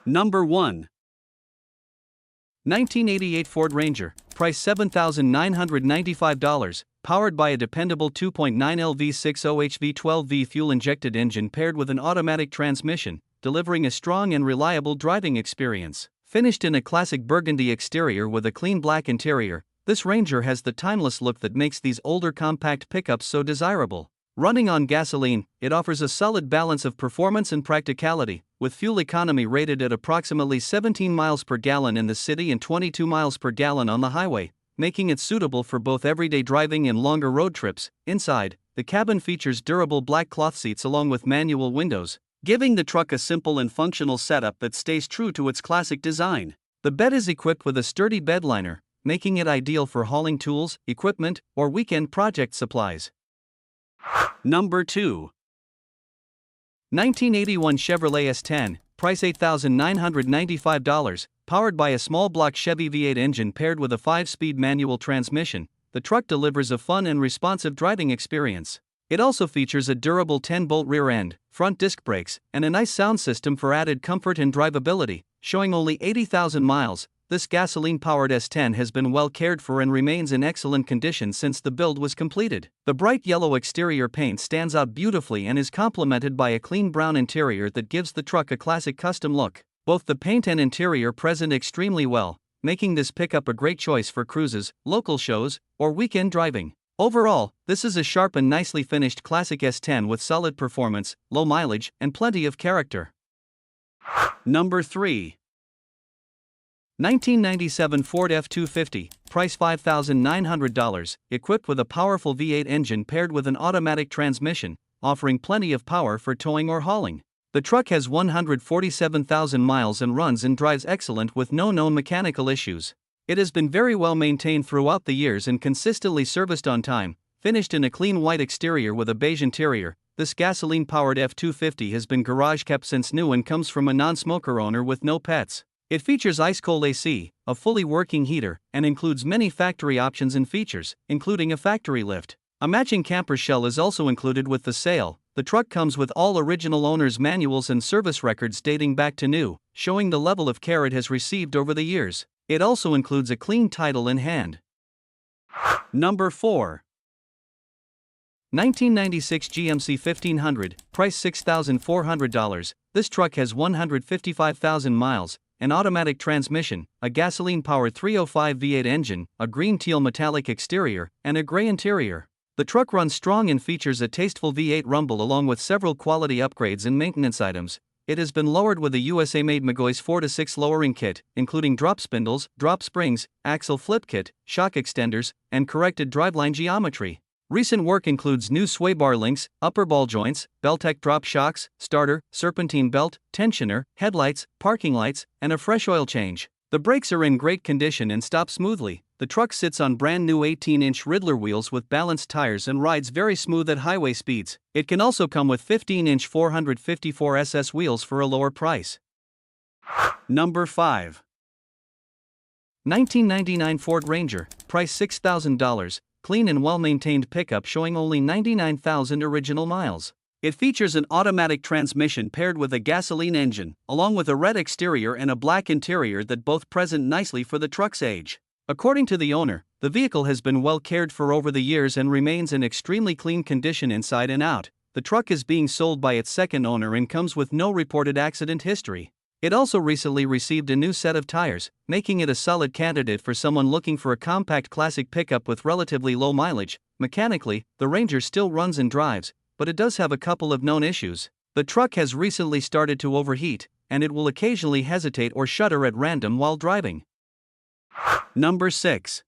Number 1. 1988 Ford Ranger, price $7,995, powered by a dependable 2.9L V6 OHV12V fuel-injected engine paired with an automatic transmission, delivering a strong and reliable driving experience. Finished in a classic burgundy exterior with a clean black interior, this Ranger has the timeless look that makes these older compact pickups so desirable. Running on gasoline, it offers a solid balance of performance and practicality, with fuel economy rated at approximately 17 miles per gallon in the city and 22 miles per gallon on the highway, making it suitable for both everyday driving and longer road trips. Inside, the cabin features durable black cloth seats along with manual windows, giving the truck a simple and functional setup that stays true to its classic design. The bed is equipped with a sturdy bed liner, making it ideal for hauling tools, equipment, or weekend project supplies. Number 2. 1981 Chevrolet S10, price $8,995, powered by a small block Chevy V8 engine paired with a 5-speed manual transmission. The truck delivers a fun and responsive driving experience. It also features a durable 10-bolt rear end, front disc brakes, and a nice sound system for added comfort and drivability. Showing only 80,000 miles, this gasoline-powered S10 has been well cared for and remains in excellent condition since the build was completed. The bright yellow exterior paint stands out beautifully and is complemented by a clean brown interior that gives the truck a classic custom look. Both the paint and interior present extremely well, making this pickup a great choice for cruises, local shows, or weekend driving. Overall, this is a sharp and nicely finished classic S10 with solid performance, low mileage, and plenty of character. Number 3. 1997 Ford F250, price $5,900, equipped with a powerful V8 engine paired with an automatic transmission, offering plenty of power for towing or hauling. The truck has 147,000 miles and runs and drives excellent with no known mechanical issues. It has been very well maintained throughout the years and consistently serviced on time. Finished in a clean white exterior with a beige interior, this gasoline-powered F250 has been garage kept since new and comes from a non-smoker owner with no pets. It features ice-cold AC, a fully working heater, and includes many factory options and features, including a factory lift. A matching camper shell is also included with the sale. The truck comes with all original owner's manuals and service records dating back to new, showing the level of care it has received over the years. It also includes a clean title in hand. Number 4. 1996 GMC 1500, price $6,400. This truck has 155,000 miles, an automatic transmission, a gasoline-powered 305 V8 engine, a green-teal metallic exterior, and a gray interior. The truck runs strong and features a tasteful V8 rumble along with several quality upgrades and maintenance items. It has been lowered with a USA-made McGoy's 4-6 lowering kit, including drop spindles, drop springs, axle flip kit, shock extenders, and corrected driveline geometry. Recent work includes new sway bar links, upper ball joints, Beltec drop shocks, starter, serpentine belt, tensioner, headlights, parking lights, and a fresh oil change. The brakes are in great condition and stop smoothly. The truck sits on brand new 18-inch Riddler wheels with balanced tires and rides very smooth at highway speeds. It can also come with 15-inch 454 SS wheels for a lower price. Number 5. 1999 Ford Ranger, price $6,000. Clean and well-maintained pickup showing only 99,000 original miles. It features an automatic transmission paired with a gasoline engine, along with a red exterior and a black interior that both present nicely for the truck's age. According to the owner, the vehicle has been well cared for over the years and remains in extremely clean condition inside and out. The truck is being sold by its second owner and comes with no reported accident history. It also recently received a new set of tires, making it a solid candidate for someone looking for a compact classic pickup with relatively low mileage. Mechanically, the Ranger still runs and drives, but it does have a couple of known issues. The truck has recently started to overheat, and it will occasionally hesitate or shudder at random while driving. Number 6.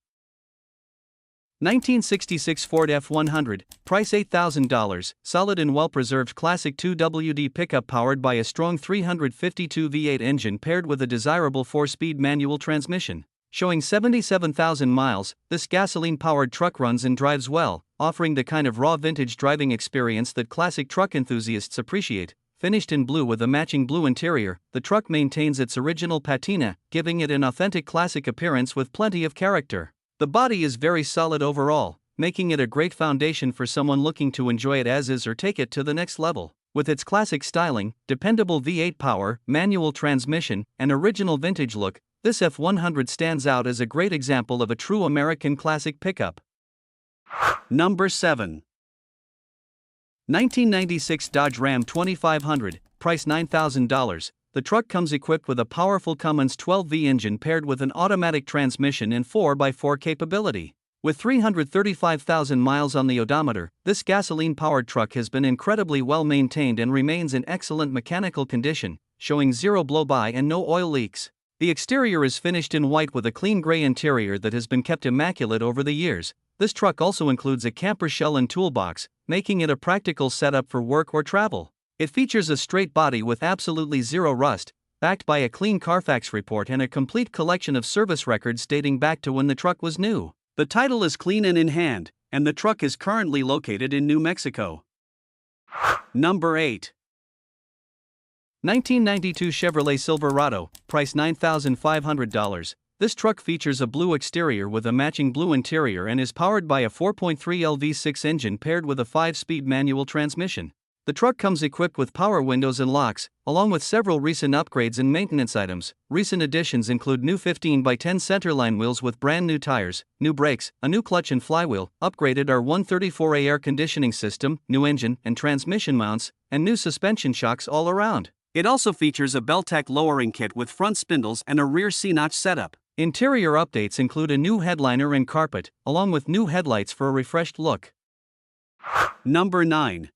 1966 Ford F100, price $8,000, solid and well-preserved classic 2WD pickup powered by a strong 352 V8 engine paired with a desirable 4-speed manual transmission. Showing 77,000 miles, this gasoline-powered truck runs and drives well, offering the kind of raw vintage driving experience that classic truck enthusiasts appreciate. Finished in blue with a matching blue interior, the truck maintains its original patina, giving it an authentic classic appearance with plenty of character. The body is very solid overall, making it a great foundation for someone looking to enjoy it as is or take it to the next level. With its classic styling, dependable V8 power, manual transmission, and original vintage look, this F100 stands out as a great example of a true American classic pickup. Number 7. 1996 Dodge Ram 2500, price $9,000. The truck comes equipped with a powerful Cummins 12V engine paired with an automatic transmission and 4x4 capability. With 335,000 miles on the odometer, this gasoline-powered truck has been incredibly well maintained and remains in excellent mechanical condition, showing zero blow-by and no oil leaks. The exterior is finished in white with a clean gray interior that has been kept immaculate over the years. This truck also includes a camper shell and toolbox, making it a practical setup for work or travel. It features a straight body with absolutely zero rust, backed by a clean Carfax report and a complete collection of service records dating back to when the truck was new. The title is clean and in hand, and the truck is currently located in New Mexico. Number 8. 1992 Chevrolet Silverado, price $9,500. This truck features a blue exterior with a matching blue interior and is powered by a 4.3L V6 engine paired with a 5-speed manual transmission. The truck comes equipped with power windows and locks, along with several recent upgrades and maintenance items. Recent additions include new 15x10 centerline wheels with brand new tires, new brakes, a new clutch and flywheel, upgraded R134A air conditioning system, new engine and transmission mounts, and new suspension shocks all around. It also features a Beltec lowering kit with front spindles and a rear C-notch setup. Interior updates include a new headliner and carpet, along with new headlights for a refreshed look. Number 9.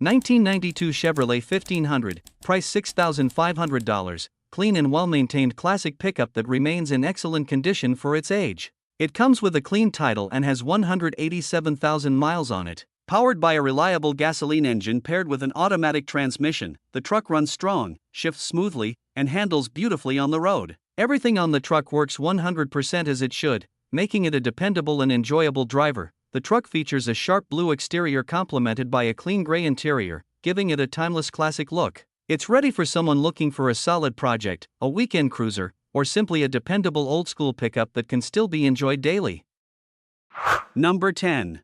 1992 Chevrolet 1500, price $6,500, clean and well-maintained classic pickup that remains in excellent condition for its age. It comes with a clean title and has 187,000 miles on it. Powered by a reliable gasoline engine paired with an automatic transmission, the truck runs strong, shifts smoothly, and handles beautifully on the road. Everything on the truck works 100% as it should, making it a dependable and enjoyable driver. The truck features a sharp blue exterior complemented by a clean gray interior, giving it a timeless classic look. It's ready for someone looking for a solid project, a weekend cruiser, or simply a dependable old-school pickup that can still be enjoyed daily. Number 10.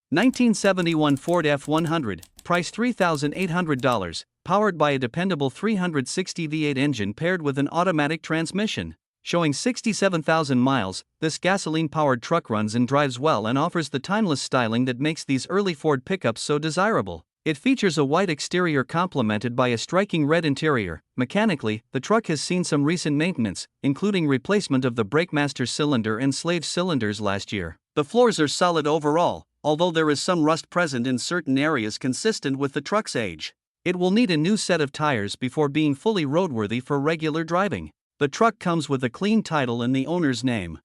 1971 Ford F100, price $3,800, powered by a dependable 360 V8 engine paired with an automatic transmission. Showing 67,000 miles, this gasoline-powered truck runs and drives well and offers the timeless styling that makes these early Ford pickups so desirable. It features a white exterior complemented by a striking red interior. Mechanically, the truck has seen some recent maintenance, including replacement of the BrakeMaster cylinder and slave cylinders last year. The floors are solid overall, although there is some rust present in certain areas consistent with the truck's age. It will need a new set of tires before being fully roadworthy for regular driving. The truck comes with a clean title in the owner's name.